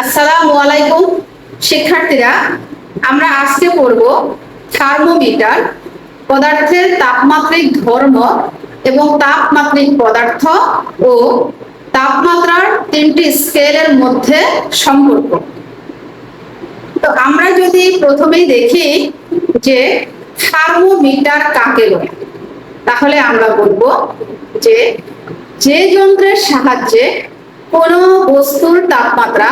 আসসালামু আলাইকুম শিক্ষার্থীরা, আমরা আজকে পড়ব থার্মোমিটার, পদার্থের তাপমাত্রিক ধর্ম এবং তাপমাত্রিক পদার্থ ও তাপমাত্রার তিনটি স্কেলের মধ্যে সম্পর্ক। তো আমরা যদি প্রথমেই দেখি যে থার্মোমিটার কাকে বলে, তাহলে আমরা বলবো যে যে যন্ত্রের সাহায্যে কোনো বস্তুর তাপমাত্রা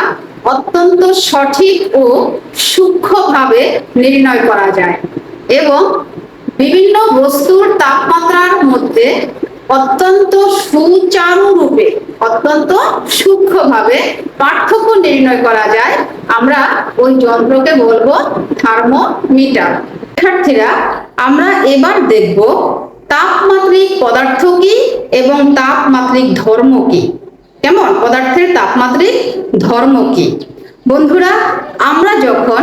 অত্যন্ত সঠিক ও সূক্ষ্মভাবে নির্ণয় করা যায় এবং বিভিন্ন বস্তুর তাপমাত্রার মধ্যে অত্যন্ত সুচারুরূপে অত্যন্ত সূক্ষ্মভাবে পার্থক্য নির্ণয় করা যায়, আমরা ওই যন্ত্রকে বলবো থার্মোমিটার। শিক্ষার্থীরা, আমরা এবার দেখব তাপমাত্রিক পদার্থ কি এবং তাপমাত্রিক ধর্ম কি। কেমন? পদার্থের তাপমাত্রিক ধর্ম কি? বন্ধুরা, আমরা যখন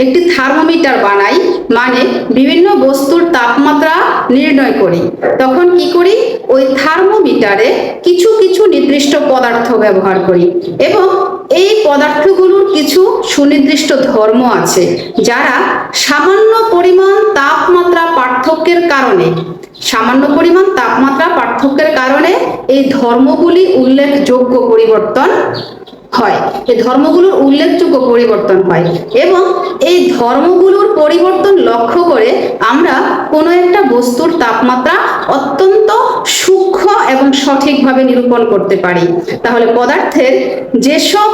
একটি থার্মোমিটার বানাই, মানে বিভিন্ন বস্তুর তাপমাত্রা নির্ণয় করি, তখন কি করি? ওই থার্মোমিটারে কিছু কিছু নির্দিষ্ট পদার্থ ব্যবহার করি এবং এই পদার্থগুলোর কিছু সুনির্দিষ্ট ধর্ম আছে, যারা সামান্য পরিমাণ তাপমাত্রা পার্থক্যের কারণে এই ধর্মগুলি উল্লেখযোগ্য পরিবর্তন হয়। এই ধর্মগুলোর উল্লেখযোগ্য পরিবর্তন হয় এবং এই ধর্মগুলোর পরিবর্তন লক্ষ্য করে আমরা কোনো একটা বস্তুর তাপমাত্রা অত্যন্ত সূক্ষ্ম এবং সঠিকভাবে নিরূপণ করতে পারি। তাহলে পদার্থের যেসব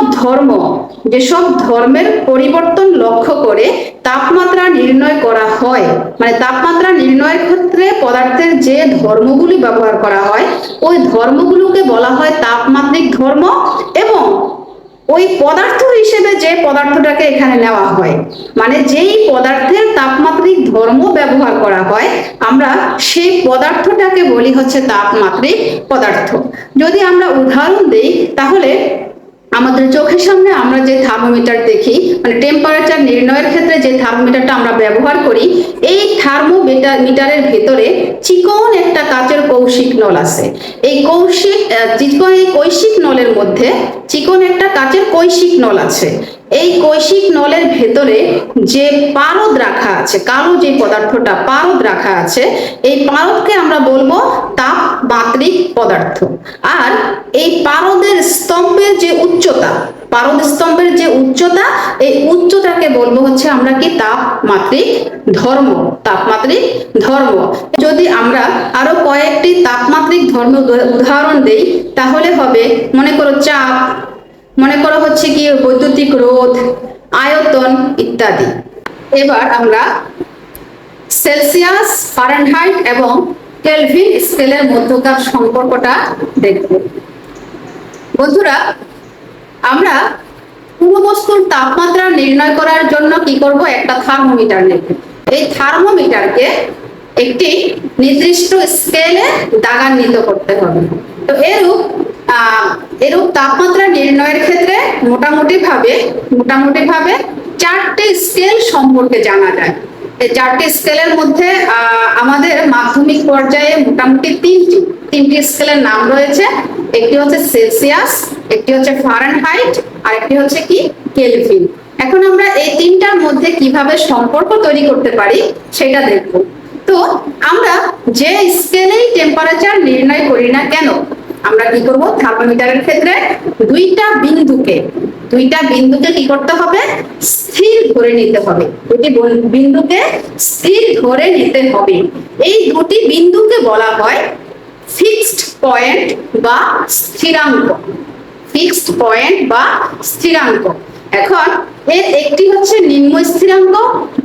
ধর্মের পরিবর্তন লক্ষ্য করে তাপমাত্রা নির্ণয় করা হয়, মানে তাপমাত্রা নির্ণয়ের ক্ষেত্রে পদার্থের যে ধর্মগুলি ব্যবহার করা হয়, ওই ধর্মগুলোকে বলা হয় তাপমাত্রিক ধর্ম এবং ওই পদার্থ হিসেবে যে পদার্থটাকে এখানে নেওয়া হয়, মানে যেই পদার্থের তাপমাত্রিক ধর্ম ব্যবহার করা হয়, আমরা সেই পদার্থটাকে বলি হচ্ছে তাপমাত্রিক পদার্থ। যদি আমরা উদাহরণ দিই, তাহলে আমাদের চোখের সামনে আমরা যে থার্মোমিটার দেখি, মানে টেম্পারেচার নির্ণয়ের ক্ষেত্রে যে থার্মোমিটারটা আমরা ব্যবহার করি, এই থার্মোমিটারের ভেতরে চিকন একটা কাচের কৌশিক নল আছে। এই কৈশিক নলের মধ্যে চিকন একটা কাচের কৈশিক নল আছে। এই কৈশিক নলের ভেতরে যে পারদ রাখা আছে, কালো যে পদার্থটা পারদ রাখা আছে, এই পারদকে আমরা বলবো তাপমাত্রিক পদার্থ। আর এই পারদের স্তম্ভের যে উচ্চতা, এই উচ্চতাকে বলবো হচ্ছে আমরা কি তাপমাত্রিক ধর্ম। যদি আমরা আরো কয়েকটি তাপমাত্রিক ধর্ম উদাহরণ দেই, তাহলে হবে, মনে করো চাপ, মনে করো হচ্ছে কি বৈদ্যুতিক রোধ, আয়তন ইত্যাদি। এবার আমরা সেলসিয়াস, ফারেনহাইট এবং কেলভিন স্কেলের মধ্যকার সম্পর্কটা দেখব। বন্ধুরা, আমরা কোনো বস্তুর তাপমাত্রা নির্ণয় করার জন্য কি করব? একটা থার্মোমিটার নেব। এই থার্মোমিটারকে একটি নির্দিষ্ট স্কেলে দাগান্বিত করতে হবে। তো এরূপ তাপমাত্রা নির্ণয়ের ক্ষেত্রে মোটামুটি ভাবে চারটি স্কেল সম্পর্কে জানা যায়। এই চারটি স্কেলের মধ্যে আমাদের মাধ্যমিক পর্যায়ে মোটামুটি তিনটি স্কেলের নাম রয়েছে। একটি হচ্ছে সেলসিয়াস, একটি হচ্ছে ফারেনহাইট, আর একটি হচ্ছে কি কেলভিন। এখন আমরা এই তিনটার মধ্যে কিভাবে সম্পর্ক তৈরি করতে পারি সেটা দেখব। তো আমরা যে স্কেলেই টেম্পারেচার নির্ণয় করি না কেন, আমরা কি করব? থার্মোমিটারের ক্ষেত্রে দুইটা বিন্দুকে কি করতে হবে? স্থির ধরে নিতে হবে। দুটি বিন্দুকে স্থির ধরে নিতে হবে। এই দুটি বিন্দুকে বলা হয় ফিক্সড পয়েন্ট বা স্থিরাঙ্ক। এখন এর একটি হচ্ছে নিম্ন স্থিরাঙ্ক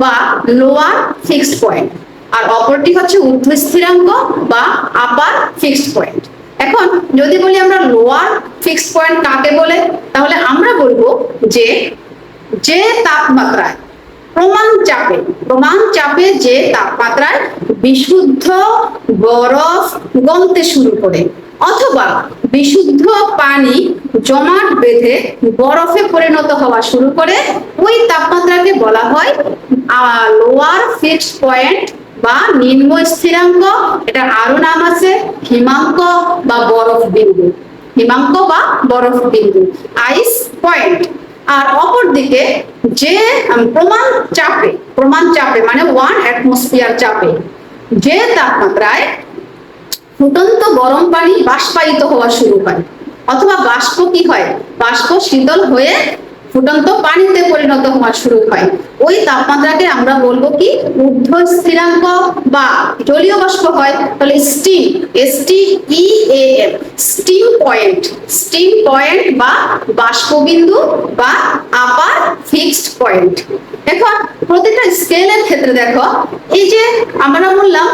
বা লোয়ার ফিক্সড পয়েন্ট, আর অপরটি হচ্ছে ঊর্ধ্ব স্থিরাঙ্ক বা আপার ফিক্সড পয়েন্ট। এখন যদি বলি আমরা লোয়ার ফিক্সড পয়েন্ট কাকে বলে, তাহলে আমরা বলবো যে তাপমাত্রায় প্রমাণ চাপে যে তাপমাত্রায় বিশুদ্ধ বরফ গলতে শুরু করে অথবা বিশুদ্ধ পানি জমাট বেঁধে বরফে পরিণত হওয়া শুরু করে, ওই তাপমাত্রাকে বলা হয় লোয়ার ফিক্সড পয়েন্ট বা নিম্ন স্থিরাঙ্ক। এটা আরো নাম আছে হিমাঙ্ক বা বরফ বিন্দু, আইস পয়েন্ট। আর অপর দিকে যে প্রমাণ চাপে মানে 1 অ্যাটমসফিয়ার চাপে যে তাপমাত্রায় ফুটন্ত গরম পানি বাষ্পায়িত হওয়া শুরু হয়, অথবা বাষ্প কি হয়, বাষ্প শীতল হয়ে ফুটন্ত পানিতে পরিণত হওয়া শুরু হয়, ওই তাপমাত্রাকে আমরা বলবো কি ঊর্ধ্ব স্থিরাঙ্ক বা জলীয় বাষ্প হয় তাহলে স্টিম, STEAM, স্টিম পয়েন্ট বা বাষ্পবিন্দু বা আপার ফিক্সড পয়েন্ট। এখন প্রতিটা স্কেলের ক্ষেত্রে দেখো এই যে আমরা বললাম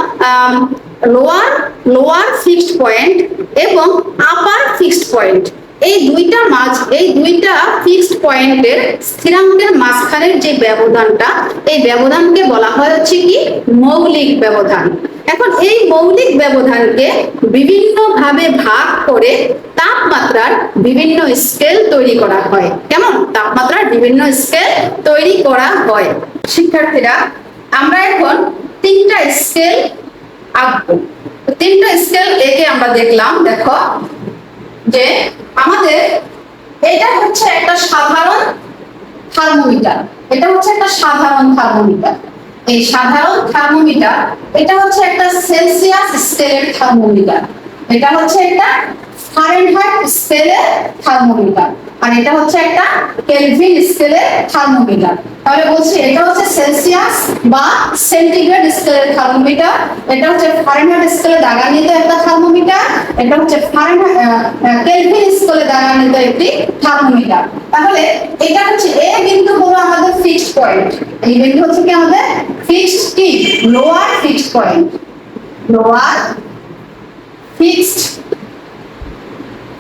লোয়ার ফিক্সড পয়েন্ট এবং আপার ফিক্সড পয়েন্ট, এই দুইটা ফিক্সড পয়েন্টের স্থিরাঙ্কের মাঝখানের যে ব্যবধানটা, এই ব্যবধানকে বলা হয় হচ্ছে কি মৌলিক ব্যবধান। এখন এই মৌলিক ব্যবধানকে বিভিন্ন ভাবে ভাগ করে তাপমাত্রার বিভিন্ন স্কেল তৈরি করা হয়। কেমন? তাপমাত্রার বিভিন্ন স্কেল তৈরি করা হয়। শিক্ষার্থীরা, আমরা এখন তিনটা স্কেল আঁকবো। তিনটা স্কেল একে আমরা দেখলাম। দেখো যে আমাদের এটা হচ্ছে একটা সাধারণ থার্মোমিটার, এই সাধারণ থার্মোমিটার, এটা হচ্ছে একটা সেলসিয়াস স্কেলের থার্মোমিটার, এটা হচ্ছে একটা ফারেনহাইট স্কেলের থার্মোমিটার, আর এটা হচ্ছে একটা কেলভিন স্কেলের থার্মোমিটার। তাহলে বলছি এটা হচ্ছে সেলসিয়াস বা সেন্টিগ্রেড স্কেলের থার্মোমিটার, এটা হচ্ছে ফারেনহাইট স্কেলে দাগানিত একটা থার্মোমিটার, এটা হচ্ছে কেলভিন স্কেলে দাগানিত একটি থার্মোমিটার। তাহলে এটা হচ্ছে এ বিন্দু হলো আমাদের ফিক্সড পয়েন্ট, এই বিন্দু হচ্ছে কি আমাদের ফিক্সড কি lower fixed point, lower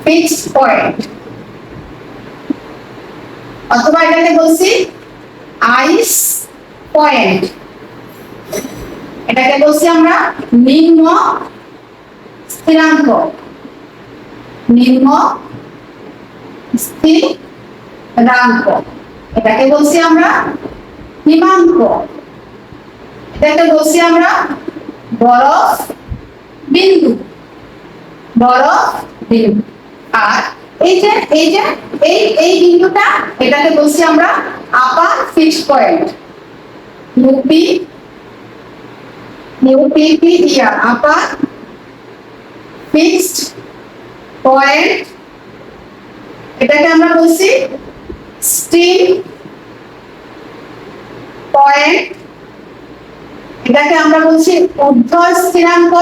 fixed point, অথবা এটাকে বলছি আইস পয়েন্ট, এটাকে বলছি আমরা নিম্ন স্থিরাঙ্ক, এটাকে বলছি আমরা হিমাঙ্ক, এটাকে বলছি আমরা বরফ বিন্দু, আর এই বিন্দুটা এটাকে বলছি আমরা আপার ফিক্সড পয়েন্ট, আপার ফিক্সড পয়েন্ট, এটাকে আমরা বলছি স্টিম পয়েন্ট, এটাকে আমরা বলছি ঊর্ধ্ব স্থিরাঙ্ক,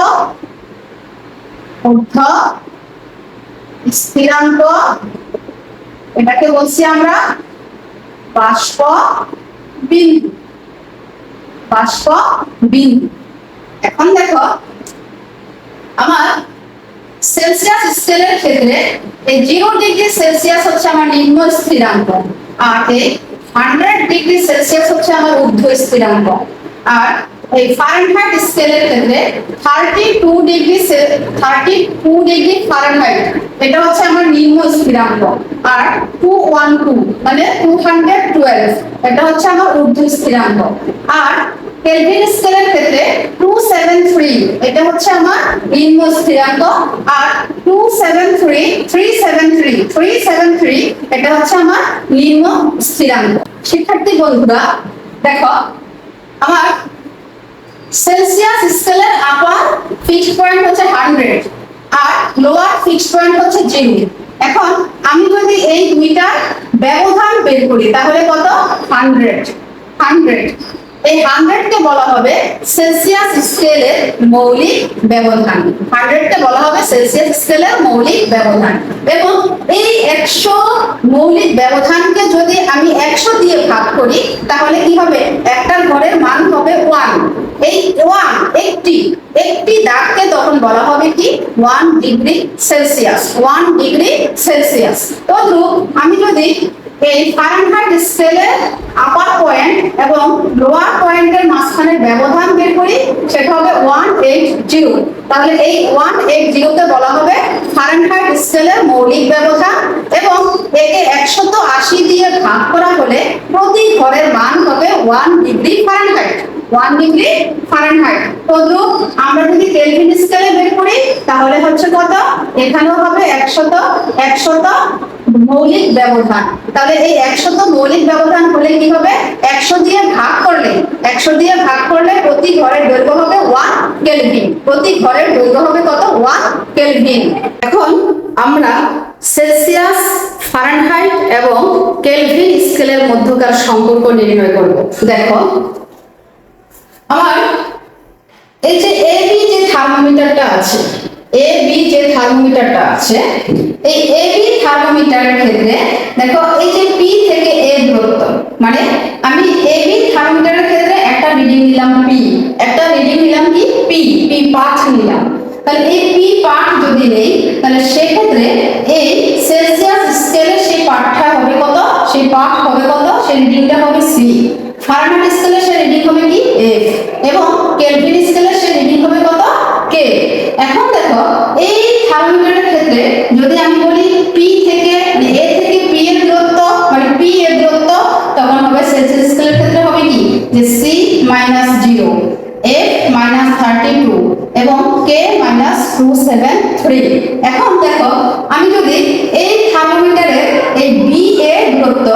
এটাকে বলছি আমরা বাষ্প বিন্দু। এখন দেখো আমার সেলসিয়াস স্কেলের ক্ষেত্রে এই 0 ডিগ্রি সেলসিয়াস হচ্ছে আমার নিম্ন স্থিরাঙ্ক, আর এই 100 ডিগ্রি সেলসিয়াস হচ্ছে আমার ঊর্ধ্ব স্থিরাঙ্ক, আর এই ফারেনহাইট স্কেলের ক্ষেত্রে 32 ডিগ্রি ফারেনহাইট এটা হচ্ছে আমার নিম্ন স্থিরাঙ্ক, আর 212 মানে 212 এটা হচ্ছে আমার ঊর্ধ্ব স্থিরাঙ্ক, আর কেলভিন স্কেলের ক্ষেত্রে 273 এটা হচ্ছে আমার নিম্ন স্থিরাঙ্ক, আর 373 এটা হচ্ছে আমার নিম্ন স্থিরাঙ্ক। শিক্ষার্থী বন্ধুরা, দেখো আমার সেলসিয়াস স্কেলের আপার ফিক্সড পয়েন্ট হচ্ছে 100 আর লোয়ার ফিক্সড পয়েন্ট হচ্ছে 0। এখন আমি যদি এই দুইটার ব্যবধান বের করি তাহলে কত? 100। এই 100 কে বলা হবে সেলসিয়াস স্কেলের মৌলিক ব্যবধান, 100 কে বলা হবে সেলসিয়াস স্কেলের মৌলিক ব্যবধান। এবং এই 100 মৌলিক ব্যবধানকে যদি আমি 100 দিয়ে ভাগ করি তাহলে কি হবে? একটা ঘরের মান হবে 1। এই 1 একটি দাগকে তখন বলা হবে কি 1 ডিগ্রি সেলসিয়াস। তদ্রূপ আমি যদি এই ফারেনহাইট স্কেলের আপার পয়েন্ট এবং লোয়ার পয়েন্টের মাঝখানে ব্যবধান বের করি সেটা হবে 180। তাহলে এই 180 কে বলা হবে ফারেনহাইট স্কেলের মৌলিক ব্যবধান, এবং একে 180 দিয়ে ভাগ করা হলে প্রতি ঘরের মান হবে 1 ডিগ্রি ফারেনহাইট। তদ্রূপ আমরা যদি কেলভিন স্কেলে বের করি তাহলে হচ্ছে কত? এখানেও হবে 100 মৌলিক ব্যবধান। তাহলে এই 100 তো মৌলিক ব্যবধান হলে কি হবে, 100 দিয়ে ভাগ করলে প্রতি ঘরের দৈর্ঘ্য হবে 1 কেলভিন। প্রতি ঘরের দৈর্ঘ্য হবে কত, 1 কেলভিন। এখন আমরা সেলসিয়াস, ফারেনহাইট এবং কেলভিন স্কেলের মধ্যকার সম্পর্ক নির্ণয় করব। দেখো আমার এই যে এবি যে থার্মোমিটারটা আছে, এবি যে থার্মোমিটারটা আছে, এই এবি থার্মোমিটারের ক্ষেত্রে দেখো এই যে পি থেকে এ দূরত্ব, মানে আমি এবি থার্মোমিটারের ক্ষেত্রে একটা রিডিং নিলাম পি, একটা রিডিং নিলাম কি পি, পি পাঠ নিলাম। তাহলে এই পি পাঠ যদি নেই তাহলে সেক্ষেত্রে এই সেলসিয়াস স্কেলে সেই পাঠটা হবে কত, সেই পাঠ হবে কত, সেই রিডিংটা হবে সি। ফারেনহাইট স্কেলে সেই রিডিং হবে কি এফ, এবং কেলভিন স্কেলে সেই রিডিং হবে কত, কে। এখন দেখো এই থার্মোমিটারের ক্ষেত্রে যদি আমি বলি পি থেকে মানে এ থেকে পি এর দূরত্ব, মানে পি এর দূরত্ব, তখন হবে সেলসিয়াস স্কেলের ক্ষেত্রে হবে কি যে সি মাইনাস 0, এফ মাইনাস 32 এবং কে মাইনাস 273। এখন দেখো আমি যদি এই থার্মোমিটারের এই বি এর দূরত্ব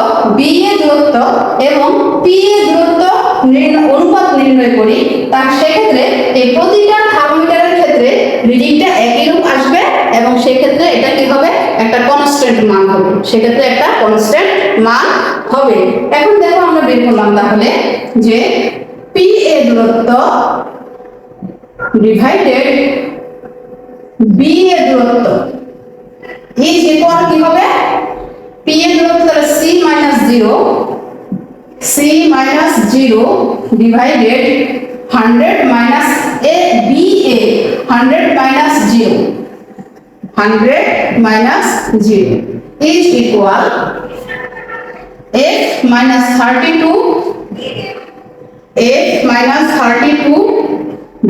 এবং পি এর দূরত্ব অনুপাত নির্ণয় করি, তার সেক্ষেত্রে এই প্রতিটা থার্মোমিটারের ক্ষেত্রে রিডিংটা একই রূপ আসবে এবং সেক্ষেত্রে এটা কি হবে, একটা কনস্ট্যান্ট মান হবে, সেক্ষেত্রে একটা কনস্ট্যান্ট মান হবে। এখন দেখো আমরা বের করলাম তাহলে যে পি এর দূরত্ব ডিভাইডেড বি এর দূরত্ব ইজ ইকুয়াল কি হবে, পি এর দূরত্ব তাহলে C minus 0, C minus 0 divided 100 minus A B A, 100 minus 0, 100 minus 0 is equal f minus 32, f minus 32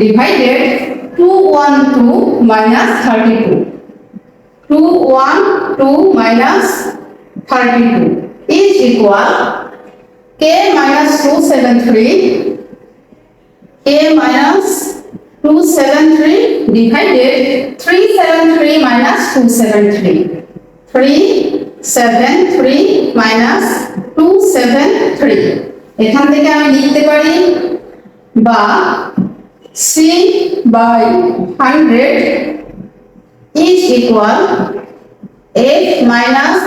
divided 212 minus 32, 212 minus 32 is equal k minus 273, k minus 273 divided 373 minus 273, 373 minus 273। এখান থেকে আমি লিখতে পারি বা c by 100 is equal f minus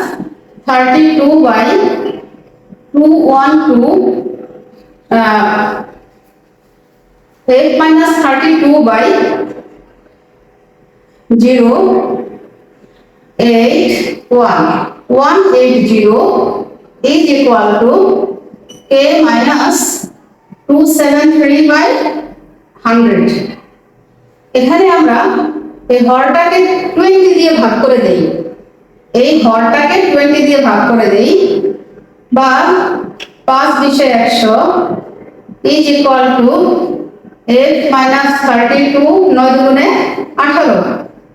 32 by 212, f minus 32 by 0 8 1 180 is equal to k minus 273 by 100। এখানে আমরা এই হরটাকে 20 দিয়ে ভাগ করে দেই, এই হরটাকে 20 দিয়ে ভাগ করে দেই, বা 5 20 100 is equal to f minus 32 9 দুগুণে 18,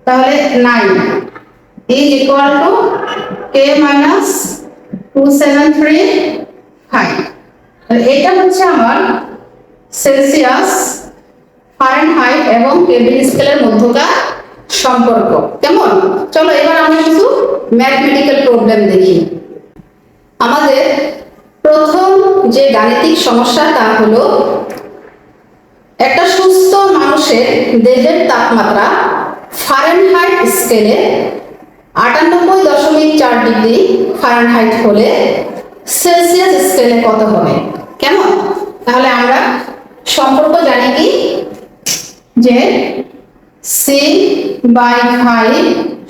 তাহলে 9 is equal to k minus 273 5। এটা হচ্ছে আমার সেলসিয়াস, ফারেনহাইট এবং কেলভিন স্কেলের মধ্যকার সম্পর্ক। কেমন? চলো এবার আমরা কিছু ম্যাথমেটিক্যাল প্রবলেম দেখি। আমাদের প্রথম যে গাণিতিক সমস্যা তা হলো একটা সুস্থ মানুষের দেহের তাপমাত্রা ফারেনহাইট স্কেলে 98.4 ডিগ্রি ফারেনহাইট হলে সেলসিয়াস স্কেলে কত হবে। কেমন? তাহলে আমরা সম্পর্ক জানি কি যে c/5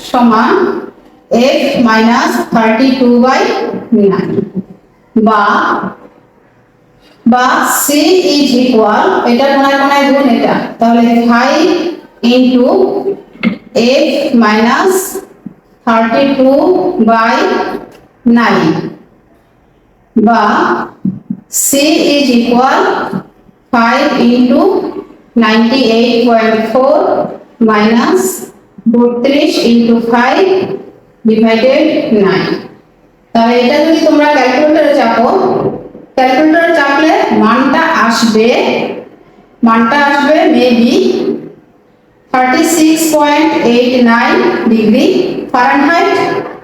সমান f minus 32/9 বা c is equal, এটা কোনায় কোনায় গুণ এটা, তাহলে 5 into f minus 32/9 বা c is equal 5 into 98.4 minus 32 into 5 divided 9। তাহলে এটা যদি তোমরা ক্যালকুলেটরে চাপলে মানটা আসবে মেবি 36.89 ডিগ্রি ফারেনহাইট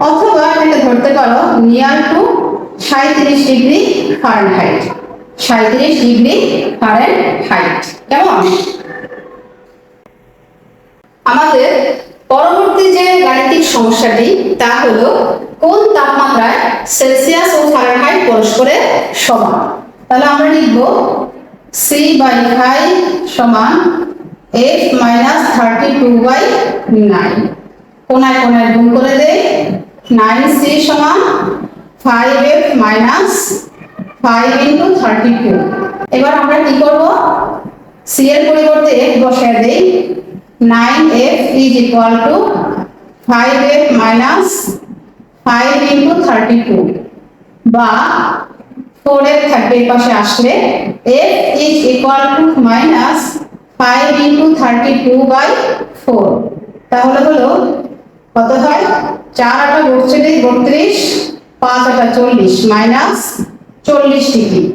অথবা এটাকে ধরতে পারো near to 37 degree Fahrenheit. 37 degree Fahrenheit. কেমন? আমাদের পরবর্তী যে গাণিতিক সমস্যাটি তা হলো কোন তাপমাত্রায় সেলসিয়াস ও ফারেনহাইট পরস্পরের সমান। তাহলে আমরা লিখব C/5 সমান F - 32/9। কোণায় কোণায় গুণ করে দেই। 9C সমান 5F - 5 × 32। এবার আমরা কি করব, C এর পরিবর্তে F বসায় দেই। 9F = 5F - 5 × 32 বা 4F থাকবে এই পাশে আসলে F = -5 × 32/4। তাহলে হলো কত হয়? 4 × 8 = 32, 5 × 8 = 40 - 40 ডিগ্রি।